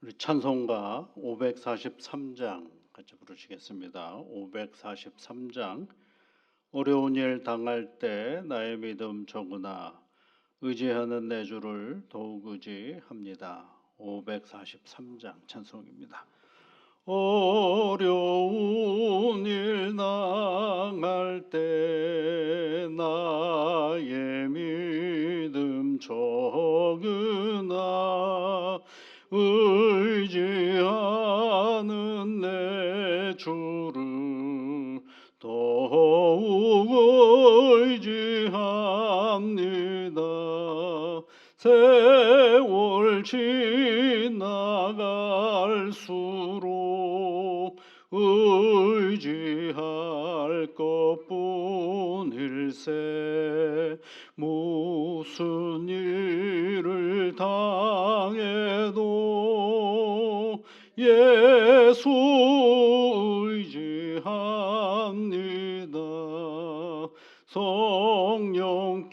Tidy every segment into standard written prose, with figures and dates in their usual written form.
우리 찬송가 543장 같이 부르시겠습니다. 543장. 어려운 일 당할 때 나의 믿음 적으나 의지하는 내 주를 더욱 의지합니다. 543장 찬송입니다. 어려운 일 당할 때 나의 믿음 적으나 의지하는 내 주를 더욱 의지합니다. 세월 지나갈수록 의지할 것뿐일세. 무슨 일을 당해도 예수 의지합니다. 성령께서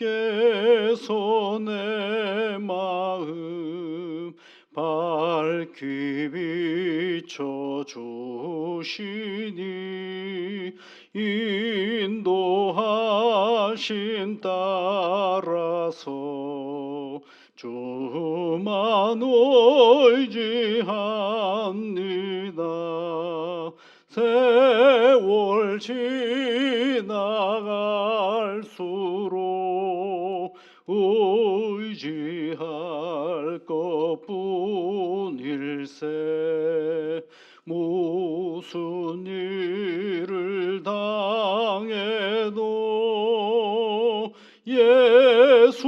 내 마음 밝히 비춰주시니 인도하심 따라서 주만 의지합니다. 세월 지나갈수록 의지할 것뿐일세. 무슨 일을 당해도 예수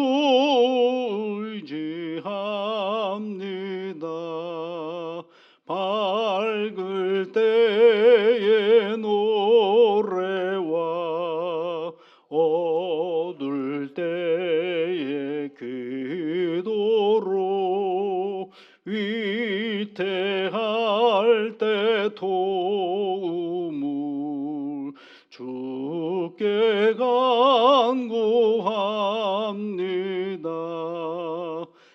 의지합니다. 밝을 때의 노래와 어두울 때의 기도로 위태할 때 도움을 주께 간구합니다.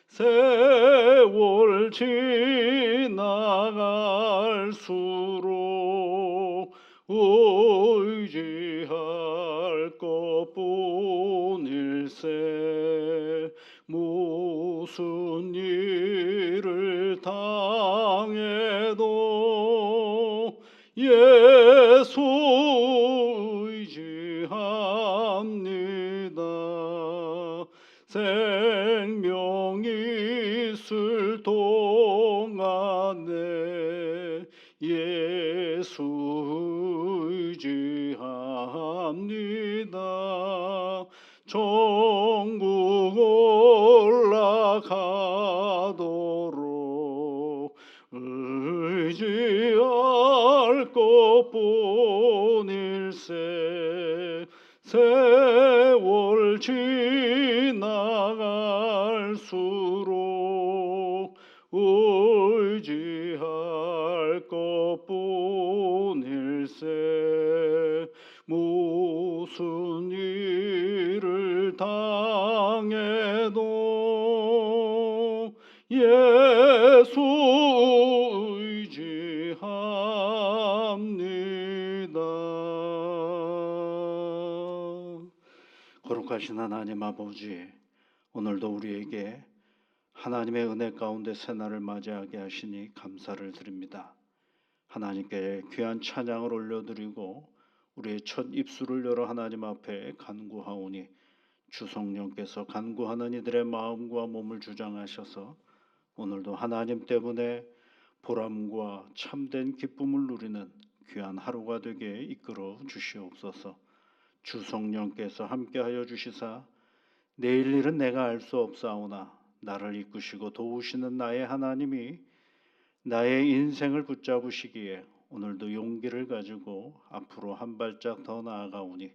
세월 지나갈수록 의지할 것뿐일세. 무슨 일을 당해도 예수 의지합니다. 생명이 있을 동안에 예수 의지합니다. 천국 올라가도록 의지할 것뿐일세. 세월 지나갈수록 의지할 것뿐일세. 무슨 일을 당해도 예수 의지합니다. 거룩하신 하나님 아버지, 오늘도 우리에게 하나님의 은혜 가운데 새날을 맞이하게 하시니 감사를 드립니다. 하나님께 귀한 찬양을 올려드리고 우리의 첫 입술을 열어 하나님 앞에 간구하오니 주 성령께서 간구하는 이들의 마음과 몸을 주장하셔서 오늘도 하나님 때문에 보람과 참된 기쁨을 누리는 귀한 하루가 되게 이끌어 주시옵소서. 주 성령께서 함께하여 주시사 내일 일은 내가 알 수 없사오나 나를 이끄시고 도우시는 나의 하나님이 나의 인생을 붙잡으시기에 오늘도 용기를 가지고 앞으로 한 발짝 더 나아가오니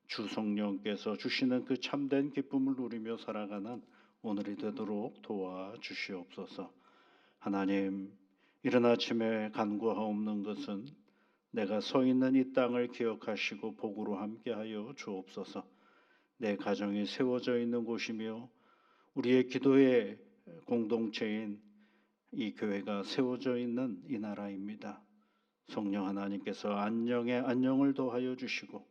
주 성령께서 주시는 그 참된 기쁨을 누리며 살아가는 오늘이 되도록 도와주시옵소서. 하나님, 이른 아침에 간구하옵는 것은 내가 서 있는 이 땅을 기억하시고 복으로 함께하여 주옵소서. 내 가정이 세워져 있는 곳이며 우리의 기도의 공동체인 이 교회가 세워져 있는 이 나라입니다. 성령 하나님께서 안녕에 안녕을 더하여 주시고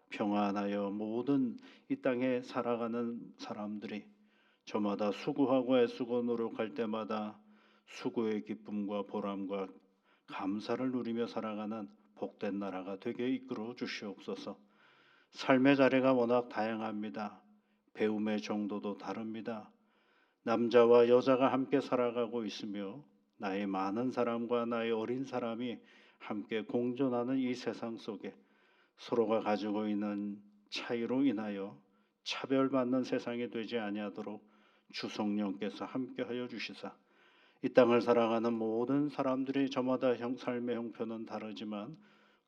평안하여 모든 이 땅에 살아가는 사람들이 저마다 수고하고 애쓰고 노력할 때마다 수고의 기쁨과 보람과 감사를 누리며 살아가는 복된 나라가 되게 이끌어 주시옵소서. 삶의 자리가 워낙 다양합니다. 배움의 정도도 다릅니다. 남자와 여자가 함께 살아가고 있으며 나이 많은 사람과 나이 어린 사람이 함께 공존하는 이 세상 속에 서로가 가지고 있는 차이로 인하여 차별받는 세상이 되지 아니하도록 주 성령께서 함께하여 주시사 이 땅을 살아가는 모든 사람들이 저마다 삶의 형편은 다르지만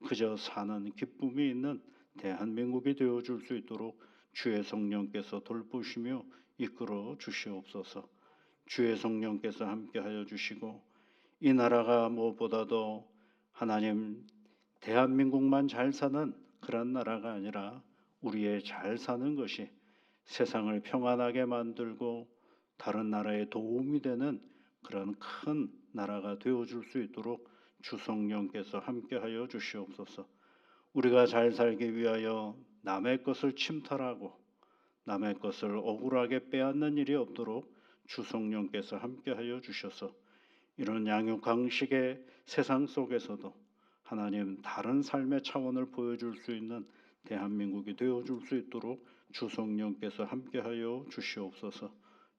그저 사는 기쁨이 있는 대한민국이 되어줄 수 있도록 주의 성령께서 돌보시며 이끌어 주시옵소서. 주의 성령께서 함께하여 주시고 이 나라가 무엇보다도 하나님 대한민국만 잘 사는 그런 나라가 아니라 우리의 잘 사는 것이 세상을 평안하게 만들고 다른 나라에 도움이 되는 그런 큰 나라가 되어줄 수 있도록 주 성령께서 함께하여 주시옵소서. 우리가 잘 살기 위하여 남의 것을 침탈하고 남의 것을 억울하게 빼앗는 일이 없도록 주 성령께서 함께하여 주셔서 이런 양육강식의 세상 속에서도 하나님 다른 삶의 차원을 보여줄 수 있는 대한민국이 되어줄 수 있도록 주 성령께서 함께하여 주시옵소서.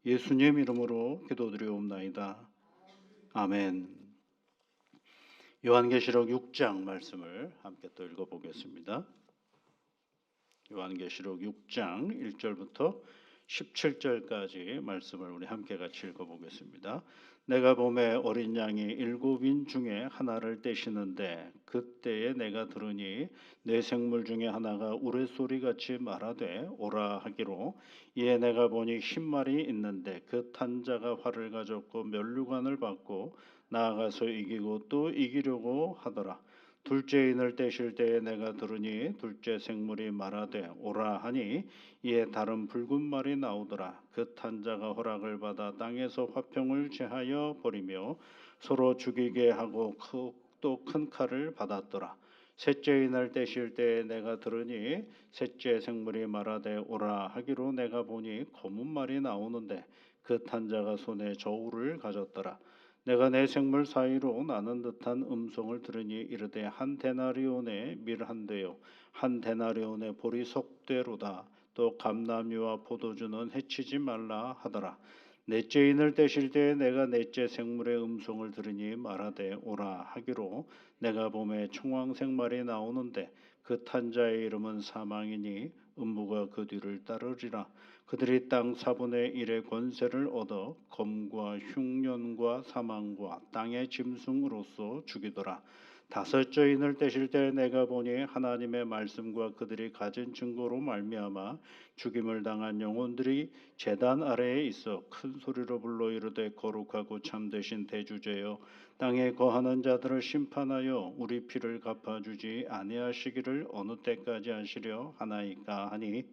예수님 이름으로 기도드리옵나이다. 아멘. 요한계시록 6장 말씀을 함께 또 읽어보겠습니다. 요한계시록 6장 1절부터 17절까지 말씀을 우리 함께 같이 읽어보겠습니다. 내가 보매 어린 양이 7인 중에 하나를 떼시는데 그때에 내가 들으니 네 생물 중에 하나가 우레소리같이 말하되 오라 하기로 이에 내가 보니 10마리 있는데 그 탄 자가 활을 가졌고 면류관을 받고 나아가서 이기고 또 이기려고 하더라. 둘째 인을 떼실 때에 내가 들으니 둘째 생물이 말하되 오라 하니 이에 다른 붉은 말이 나오더라. 그 탄 자가 허락을 받아 땅에서 화평을 제하여 버리며 서로 죽이게 하고 또 큰 칼을 받았더라. 셋째 인을 떼실 때에 내가 들으니 셋째 생물이 말하되 오라 하기로 내가 보니 검은 말이 나오는데 그 탄 자가 손에 저울을 가졌더라. 내가 내 생물 사이로 나는 듯한 음성을 들으니 이르되 한 데나리온의 밀 한 대요 한 데나리온의 보리 속대로다. 또 감람류와 포도주는 해치지 말라 하더라. 넷째 인을 떼실 때에 내가 넷째 생물의 음성을 들으니 말하되 오라 하기로 내가 보매 청황색 말이 나오는데 그 탄 자의 이름은 사망이니 음부가 그 뒤를 따르리라. 그들이 땅 4분의 1의 권세를 얻어 검과 흉년과 사망과 땅의 짐승으로서 죽이더라. 다섯째 인을 떼실 때 내가 보니 하나님의 말씀과 그들이 가진 증거로 말미암아 죽임을 당한 영혼들이 제단 아래에 있어 큰 소리로 불러 이르되 거룩하고 참되신 대주제여 땅에 거하는 자들을 심판하여 우리 피를 갚아주지 아니하시기를 어느 때까지 하시려 하나이까 하니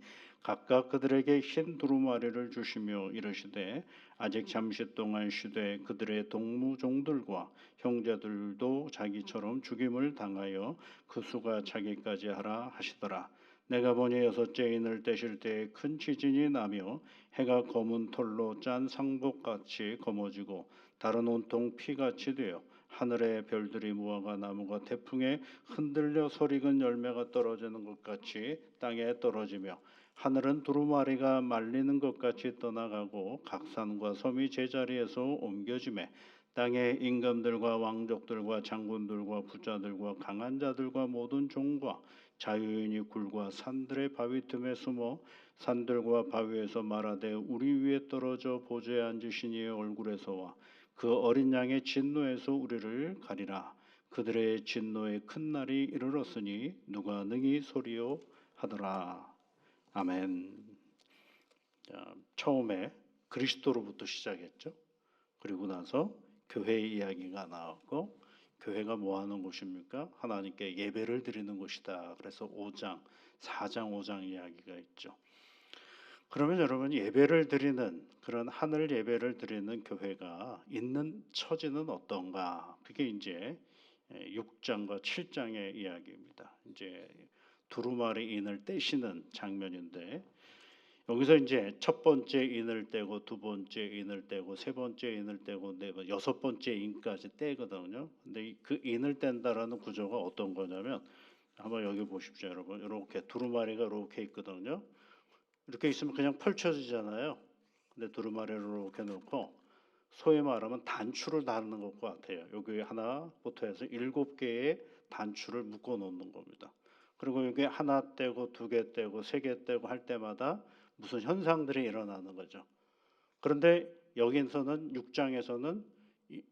각각 그들에게 흰 두루마리를 주시며 이르시되 아직 잠시 동안 쉬되 그들의 동무종들과 형제들도 자기처럼 죽임을 당하여 그 수가 차기까지 하라 하시더라. 내가 보니 여섯째 인을 떼실 때에 큰 지진이 나며 해가 검은 털로 짠 상복같이 검어지고 다른 온통 피같이 되어 하늘의 별들이 무화과 나무가 태풍에 흔들려 설익은 열매가 떨어지는 것 같이 땅에 떨어지며 하늘은 두루마리가 말리는 것 같이 떠나가고 각 산과 섬이 제자리에서 옮겨지매 땅의 임금들과 왕족들과 장군들과 부자들과 강한 자들과 모든 종과 자유인이 굴과 산들의 바위 틈에 숨어 산들과 바위에서 말하되 우리 위에 떨어져 보좌에 앉으신 이의 얼굴에서와 그 어린 양의 진노에서 우리를 가리라. 그들의 진노의 큰 날이 이르렀으니 누가 능히 소리요 하더라. 아멘. 자, 처음에 그리스도로부터 시작했죠. 그리고 나서 교회 이야기가 나왔고 교회가 뭐 하는 곳입니까? 하나님께 예배를 드리는 곳이다. 그래서 5장, 4장, 5장 이야기가 있죠. 그러면 여러분 예배를 드리는 그런 하늘 예배를 드리는 교회가 있는 처지는 어떤가? 그게 이제 6장과 7장의 이야기입니다. 이제 두루마리 인을 떼시는 장면인데 여기서 이제 첫 번째 인을 떼고 두 번째 인을 떼고 세 번째 인을 떼고 여섯 번째 인까지 떼거든요. 근데 그 인을 뗀다라는 구조가 어떤 거냐면 한번 여기 보십시오, 여러분. 이렇게 두루마리가 이렇게 있거든요. 이렇게 있으면 그냥 펼쳐지잖아요. 근데 두루마리를 이렇게 놓고 소위 말하면 단추를 달는 것과 같아요. 여기 하나부터 해서 7개의 단추를 묶어 놓는 겁니다. 그리고 여기 하나 떼고 두 개 떼고 세 개 떼고 할 때마다 무슨 현상들이 일어나는 거죠. 그런데 여기서는 6장에서는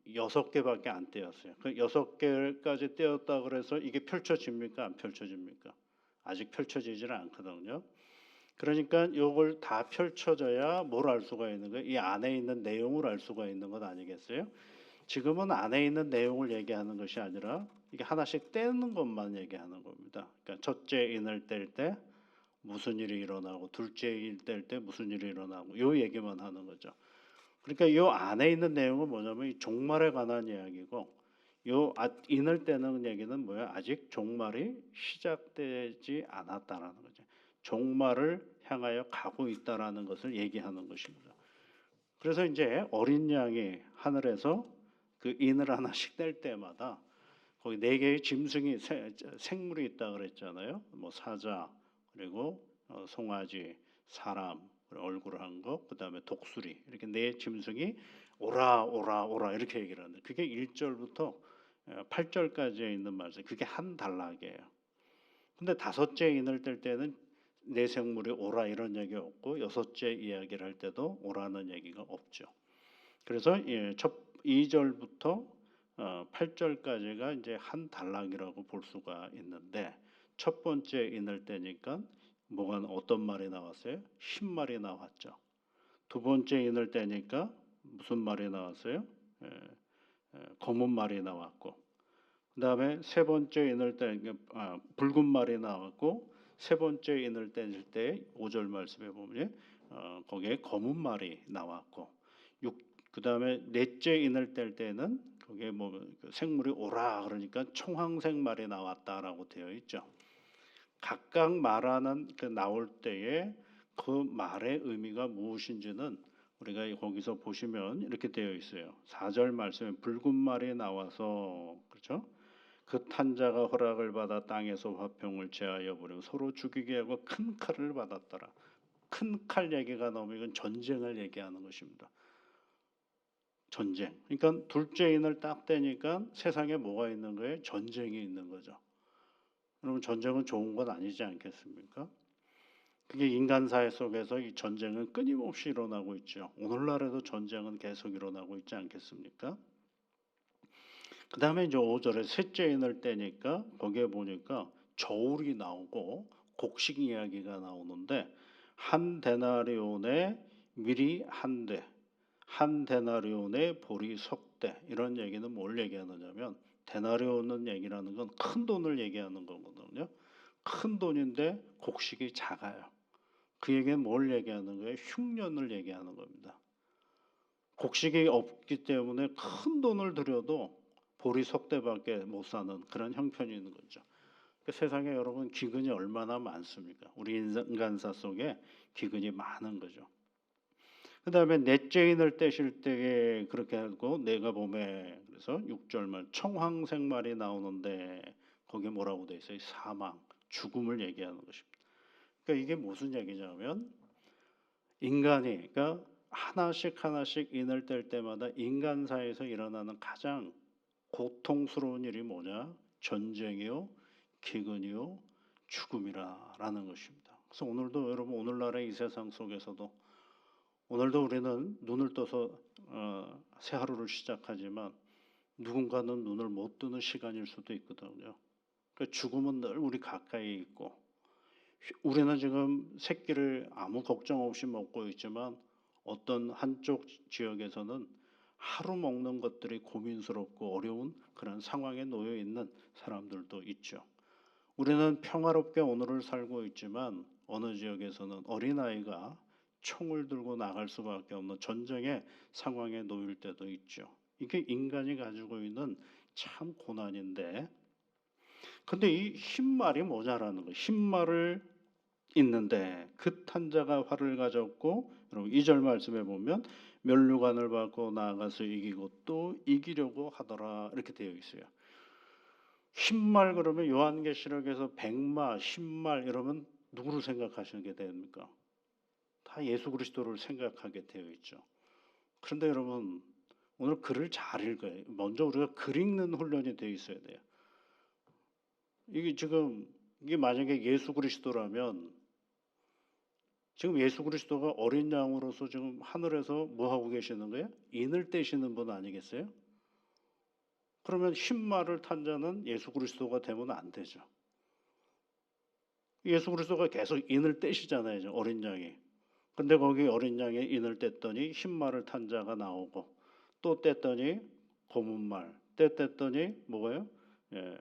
6개밖에 안 떼었어요. 그 6개까지 떼었다 그래서 이게 펼쳐집니까? 안 펼쳐집니까? 아직 펼쳐지질 않거든요. 그러니까 이걸 다 펼쳐져야 뭘 알 수가 있는 거예요? 이 안에 있는 내용을 알 수가 있는 것 아니겠어요? 지금은 안에 있는 내용을 얘기하는 것이 아니라 이게 하나씩 떼는 것만 얘기하는 겁니다. 그러니까 첫째 인을 뗄 때 무슨 일이 일어나고 둘째 인 뗄 때 무슨 일이 일어나고 요 얘기만 하는 거죠. 그러니까 요 안에 있는 내용은 뭐냐면 이 종말에 관한 이야기고 요 인을 떼는 얘기는 뭐야? 아직 종말이 시작되지 않았다라는 거죠. 종말을 향하여 가고 있다라는 것을 얘기하는 것입니다. 그래서 이제 어린 양이 하늘에서 그 인을 하나씩 뗄 때마다 거기 4개의 짐승이 생물이 있다 그랬잖아요. 뭐 사자 그리고 송아지, 사람, 얼굴을 한 것, 그다음에 독수리 이렇게 4짐승이 오라 오라 오라 이렇게 얘기를 하는데 그게 1절부터 8절까지에 있는 말씀. 그게 한 단락이에요. 근데 다섯째 인을 뗄 때는 내 생물이 오라 이런 얘기 없고 여섯째 이야기를 할 때도 오라는 얘기가 없죠. 그래서 첫 2절부터 8절까지가 이제 한 단락이라고 볼 수가 있는데 첫 번째 인을 떼니까 뭐가 어떤 말이 나왔어요? 흰말이 나왔죠. 두 번째 인을 떼니까 무슨 말이 나왔어요? 검은 말이 나왔고 그다음에 세 번째 인을 떼니까 붉은 말이 나왔고 세 번째 인을 떼실 때 5절 말씀에 보면 거기에 검은 말이 나왔고 그다음에 넷째 인을 뗄 때는 거기에 뭐 생물이 오라 그러니까 청황색 말이 나왔다라고 되어 있죠. 각각 말하는 그 나올 때에 그 말의 의미가 무엇인지는 우리가 거기서 보시면 이렇게 되어 있어요. 4절 말씀에 붉은 말이 나와서 그렇죠? 그 탄자가 허락을 받아 땅에서 화평을 제하여 버리고 서로 죽이게 하고 큰 칼을 받았더라. 큰 칼 얘기가 나오면 이건 전쟁을 얘기하는 것입니다. 전쟁. 그러니까 둘째 인을 딱 떼니까 세상에 뭐가 있는 거예요? 전쟁이 있는 거죠. 여러분 전쟁은 좋은 건 아니지 않겠습니까? 그게 인간 사회 속에서 이 전쟁은 끊임없이 일어나고 있죠. 오늘날에도 전쟁은 계속 일어나고 있지 않겠습니까? 그 다음에 이제 5절에 셋째 인을 떼니까 거기에 보니까 저울이 나오고 곡식 이야기가 나오는데 한 데나리온에 밀이 한 대, 한 데나리온에 보리 석 대 이런 얘기는 뭘 얘기하느냐면 데나리온은 얘기라는 건 큰 돈을 얘기하는 거거든요. 큰 돈인데 곡식이 작아요. 그 얘기는 뭘 얘기하는 거예요? 흉년을 얘기하는 겁니다. 곡식이 없기 때문에 큰 돈을 들여도 보리 석 대밖에 못 사는 그런 형편이 있는 거죠. 그 세상에 여러분 기근이 얼마나 많습니까? 우리 인간사 속에 기근이 많은 거죠. 그 다음에 넷째 인을 떼실 때 그렇게 하고 내가 봄에 그래서 6절만 청황색 말이 나오는데 거기에 뭐라고 돼 있어요? 사망, 죽음을 얘기하는 것입니다. 그러니까 이게 무슨 얘기냐면 인간이 그러니까 하나씩 하나씩 인을 뗄 때마다 인간사에서 일어나는 가장 고통스러운 일이 뭐냐? 전쟁이요, 기근이요, 죽음이라는 것입니다. 그래서 오늘도 여러분 오늘날의 이 세상 속에서도 오늘도 우리는 눈을 떠서 새 하루를 시작하지만 누군가는 눈을 못 뜨는 시간일 수도 있거든요. 그러니까 죽음은 늘 우리 가까이 있고 우리는 지금 새끼를 아무 걱정 없이 먹고 있지만 어떤 한쪽 지역에서는 하루 먹는 것들이 고민스럽고 어려운 그런 상황에 놓여 있는 사람들도 있죠. 우리는 평화롭게 오늘을 살고 있지만 어느 지역에서는 어린아이가 총을 들고 나갈 수밖에 없는 전쟁의 상황에 놓일 때도 있죠. 이게 인간이 가지고 있는 참 고난인데, 근데 이 흰말이 뭐냐라는 거예요. 흰말을 있는데 그 탄자가 활을 가졌고, 여러분 2절 말씀에 보면 면류관을 받고 나아가서 이기고 또 이기려고 하더라 이렇게 되어 있어요. 흰말 그러면 요한계시록에서 백마, 흰말 이러면 누구를 생각하시는 게 됩니까? 다 예수 그리스도를 생각하게 되어 있죠. 그런데 여러분 오늘 글을 잘 읽어요. 먼저 우리가 글 읽는 훈련이 되어 있어야 돼요. 이게 만약에 예수 그리스도라면 지금 예수 그리스도가 어린 양으로서 지금 하늘에서 뭐 하고 계시는 거예요? 인을 떼시는 분 아니겠어요? 그러면 흰말을 탄 자는 예수 그리스도가 되면 안 되죠. 예수 그리스도가 계속 인을 떼시잖아요, 어린 양이. 근데 거기 어린 양이 인을 뗐더니 흰말을 탄 자가 나오고 또 뗐더니 검은 말, 뗐더니 뭐예요? 예,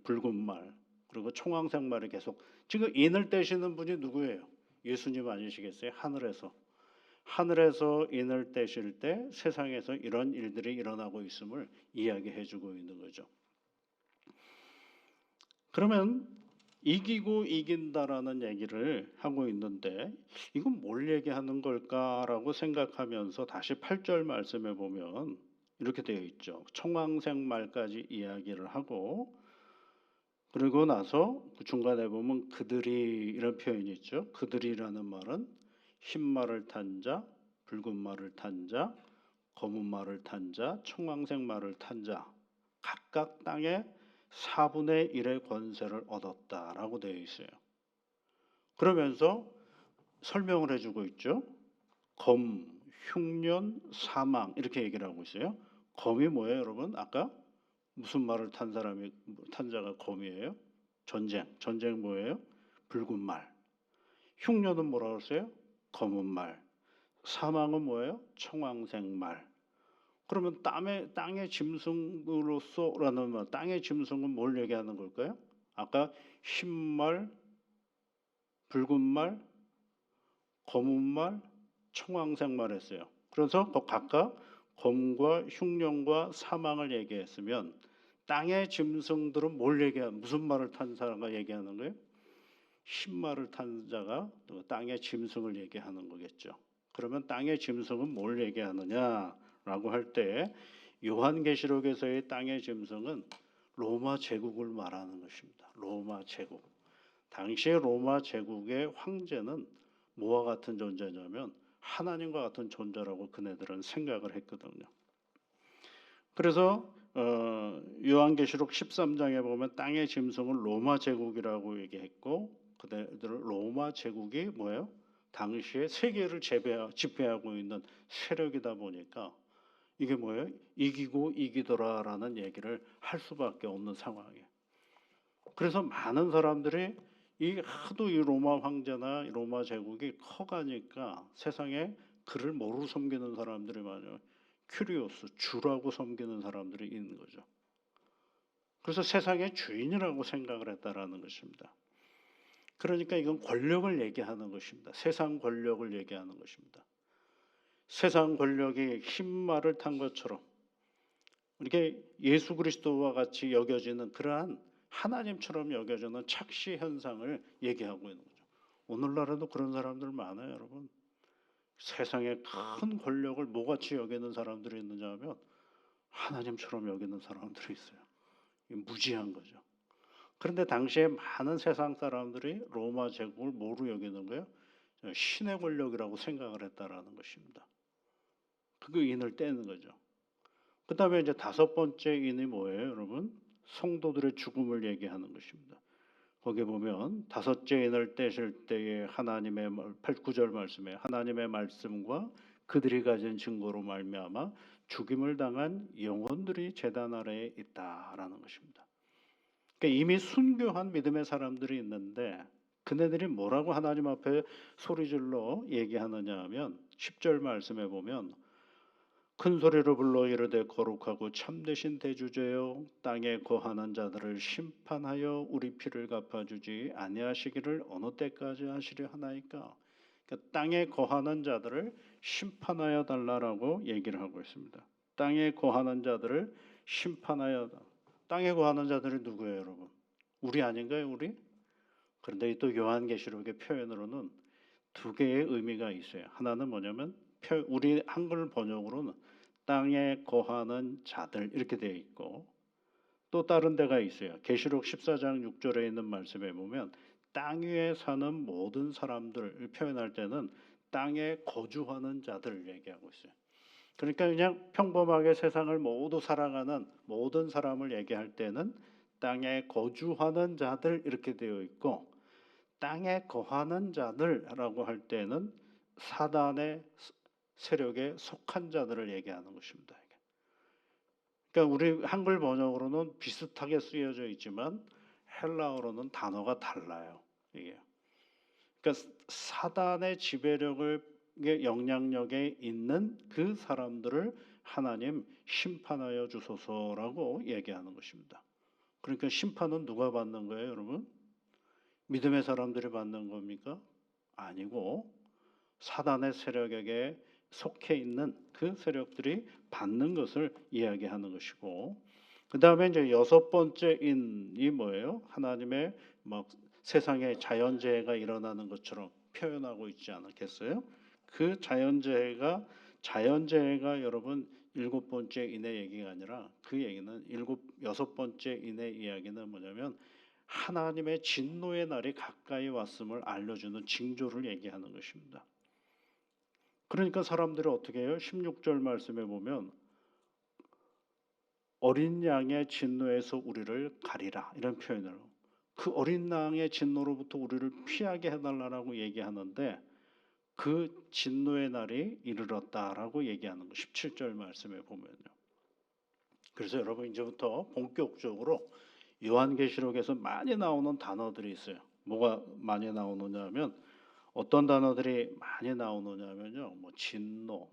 붉은 말, 그리고 청황색 말이 계속. 지금 인을 떼시는 분이 누구예요? 예수님 아니시겠어요? 하늘에서 인을 떼실 때 세상에서 이런 일들이 일어나고 있음을 이야기해주고 있는 거죠. 그러면 이기고 이긴다라는 얘기를 하고 있는데 이건 뭘 얘기하는 걸까라고 생각하면서 다시 8절 말씀에 보면 이렇게 되어 있죠. 청황색 말까지 이야기를 하고, 그리고 나서 그 중간에 보면 그들이 이런 표현이 있죠. 그들이라는 말은 흰 말을 탄 자, 붉은 말을 탄 자, 검은 말을 탄 자, 청황색 말을 탄 자, 각각 땅에 4분의 1의 권세를 얻었다라고 되어 있어요. 그러면서 설명을 해주고 있죠. 검, 흉년, 사망 이렇게 얘기를 하고 있어요. 검이 뭐예요, 여러분? 아까 무슨 말을 탄 자가 검이에요? 전쟁 뭐예요? 붉은 말. 흉년은 뭐라고 했어요? 검은 말. 사망은 뭐예요? 청황색 말. 그러면 땅의 짐승으로서라는 말, 땅의 짐승은 뭘 얘기하는 걸까요? 아까 흰 말, 붉은 말, 검은 말, 청황색 말 했어요. 그래서 각각 검과 흉년과 사망을 얘기했으면 땅의 짐승들은 무슨 말을 탄 사람과 얘기하는 거예요? 흰 말을 탄 자가 땅의 짐승을 얘기하는 거겠죠. 그러면 땅의 짐승은 뭘 얘기하느냐라고 할 때 요한계시록에서의 땅의 짐승은 로마 제국을 말하는 것입니다. 로마 제국. 당시의 로마 제국의 황제는 뭐와 같은 존재냐면 하나님과 같은 존재라고 그네들은 생각을 했거든요. 그래서 요한계시록 13장에 보면 땅의 짐승을 로마 제국이라고 얘기했고, 그들은 로마 제국이 뭐예요? 당시에 세계를 지배하고 있는 세력이다 보니까 이게 뭐예요? 이기고 이기더라라는 얘기를 할 수밖에 없는 상황이에요. 그래서 많은 사람들이 하도 이 로마 황제나 로마 제국이 커가니까 세상에 그를 뭐로 섬기는 사람들이 많아요. 큐리오스, 주라고 섬기는 사람들이 있는 거죠. 그래서 세상의 주인이라고 생각을 했다라는 것입니다. 그러니까 이건 권력을 얘기하는 것입니다. 세상 권력을 얘기하는 것입니다. 세상 권력이 흰 말을 탄 것처럼 이렇게 예수 그리스도와 같이 여겨지는 그러한 하나님처럼 여겨지는 착시 현상을 얘기하고 있는 거죠. 오늘날에도 그런 사람들 많아요, 여러분. 세상에 큰 권력을 뭐같이 여기는 사람들이 있느냐 하면 하나님처럼 여기는 사람들이 있어요. 무지한 거죠. 그런데 당시에 많은 세상 사람들이 로마 제국을 뭐로 여기는 거예요? 신의 권력이라고 생각을 했다라는 것입니다. 그 인을 떼는 거죠. 그 다음에 이제 다섯 번째 인이 뭐예요, 여러분? 성도들의 죽음을 얘기하는 것입니다. 거기 보면 다섯째 인을 떼실 때에 하나님의 9절 말씀에 하나님의 말씀과 그들이 가진 증거로 말미암아 죽임을 당한 영혼들이 제단 아래에 있다라는 것입니다. 그러니까 이미 순교한 믿음의 사람들이 있는데 그네들이 뭐라고 하나님 앞에 소리질러 얘기하느냐 하면 10절 말씀에 보면 큰 소리로 불러 이르되 거룩하고 참되신 대주제여 땅에 거하는 자들을 심판하여 우리 피를 갚아주지 아니하시기를 어느 때까지 하시려 하나이까. 그러니까 땅에 거하는 자들을 심판하여 달라라고 얘기를 하고 있습니다. 땅에 거하는 자들을 심판하여 달라. 땅에 거하는 자들이 누구예요, 여러분? 우리 아닌가요, 우리? 그런데 또 요한계시록의 표현으로는 두 개의 의미가 있어요. 하나는 뭐냐면 우리 한글 번역으로는 땅에 거하는 자들 이렇게 되어 있고, 또 다른 데가 있어요. 계시록 14장 6절에 있는 말씀에 보면 땅 위에 사는 모든 사람들을 표현할 때는 땅에 거주하는 자들을 얘기하고 있어요. 그러니까 그냥 평범하게 세상을 모두 살아가는 모든 사람을 얘기할 때는 땅에 거주하는 자들 이렇게 되어 있고, 땅에 거하는 자들이라고 할 때는 사단의 세력에 속한 자들을 얘기하는 것입니다. 그러니까 우리 한글 번역으로는 비슷하게 쓰여져 있지만 헬라어로는 단어가 달라요. 이게. 그러니까 사단의 지배력을 영향력에 있는 그 사람들을 하나님 심판하여 주소서라고 얘기하는 것입니다. 그러니까 심판은 누가 받는 거예요, 여러분? 믿음의 사람들이 받는 겁니까? 아니고 사단의 세력에게 속해 있는 그 세력들이 받는 것을 이야기하는 것이고, 그 다음에 이제 여섯 번째 인이 뭐예요? 하나님의 막 세상에 자연재해가 일어나는 것처럼 표현하고 있지 않겠어요? 그 자연재해가 여러분 일곱 번째 인의 얘기가 아니라 그 얘기는 여섯 번째 인의 이야기는 뭐냐면 하나님의 진노의 날이 가까이 왔음을 알려주는 징조를 얘기하는 것입니다. 그러니까 사람들이 어떻게 해요? 16절 말씀에 보면 어린 양의 진노에서 우리를 가리라 이런 표현을, 그 어린 양의 진노로부터 우리를 피하게 해달라고 얘기하는데 그 진노의 날이 이르렀다라고 얘기하는 거 17절 말씀에 보면요. 그래서 여러분 이제부터 본격적으로 요한계시록에서 많이 나오는 단어들이 있어요. 뭐가 많이 나오느냐 하면 어떤 단어들이 많이 나오느냐면요. 뭐 진노,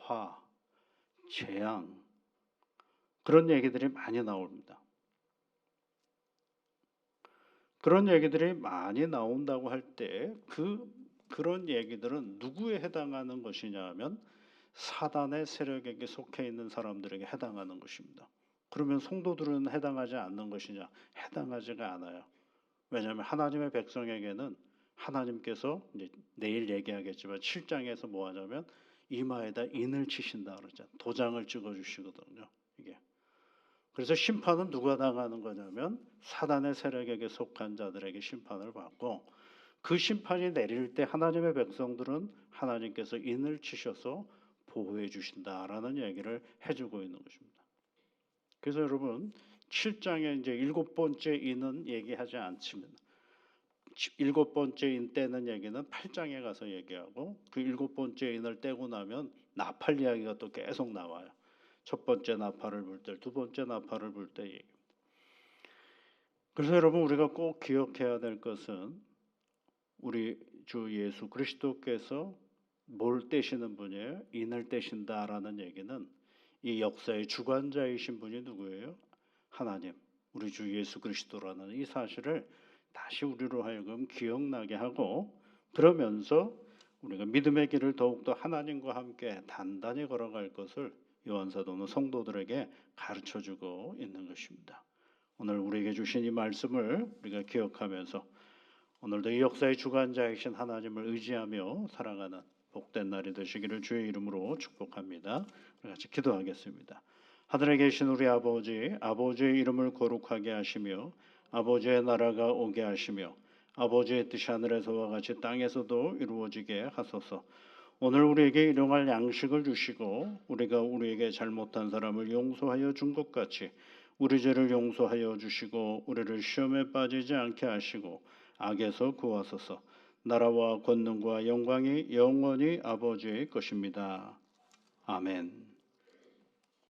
화, 재앙 그런 얘기들이 많이 나옵니다. 그런 얘기들이 많이 나온다고 할 때 그런 얘기들은 누구에 해당하는 것이냐 하면 사단의 세력에게 속해 있는 사람들에게 해당하는 것입니다. 그러면 성도들은 해당하지 않는 것이냐? 해당하지가 않아요. 왜냐하면 하나님의 백성에게는 하나님께서 이제 내일 얘기하겠지만 7장에서 뭐 하냐면 이마에다 인을 치신다 그러죠. 도장을 찍어 주시거든요. 이게. 그래서 심판은 누가 당하는 거냐면 사단의 세력에게 속한 자들에게 심판을 받고, 그 심판이 내릴 때 하나님의 백성들은 하나님께서 인을 치셔서 보호해 주신다라는 얘기를 해주고 있는 것입니다. 그래서 여러분 7장에 이제 일곱 번째 인은 얘기하지 않지만 일곱 번째 인 떼는 얘기는 8장에 가서 얘기하고, 그 일곱 번째 인을 떼고 나면 나팔 이야기가 또 계속 나와요. 첫 번째 나팔을 불 때, 두 번째 나팔을 불 때 얘기. 그래서 여러분 우리가 꼭 기억해야 될 것은 우리 주 예수 그리스도께서 뭘 떼시는 분이에요? 인을 떼신다라는 얘기는 이 역사의 주관자이신 분이 누구예요? 하나님, 우리 주 예수 그리스도라는 이 사실을 다시 우리로 하여금 기억나게 하고, 그러면서 우리가 믿음의 길을 더욱더 하나님과 함께 단단히 걸어갈 것을 요한사도는 성도들에게 가르쳐주고 있는 것입니다. 오늘 우리에게 주신 이 말씀을 우리가 기억하면서 오늘도 이 역사의 주관자이신 하나님을 의지하며 살아가는 복된 날이 되시기를 주의 이름으로 축복합니다. 우리 같이 기도하겠습니다. 하늘에 계신 우리 아버지, 아버지의 이름을 거룩하게 하시며 아버지의 나라가 오게 하시며 아버지의 뜻이 하늘에서와 같이 땅에서도 이루어지게 하소서. 오늘 우리에게 일용할 양식을 주시고 우리가 우리에게 잘못한 사람을 용서하여 준 것 같이 우리 죄를 용서하여 주시고 우리를 시험에 빠지지 않게 하시고 악에서 구하소서. 나라와 권능과 영광이 영원히 아버지의 것입니다. 아멘.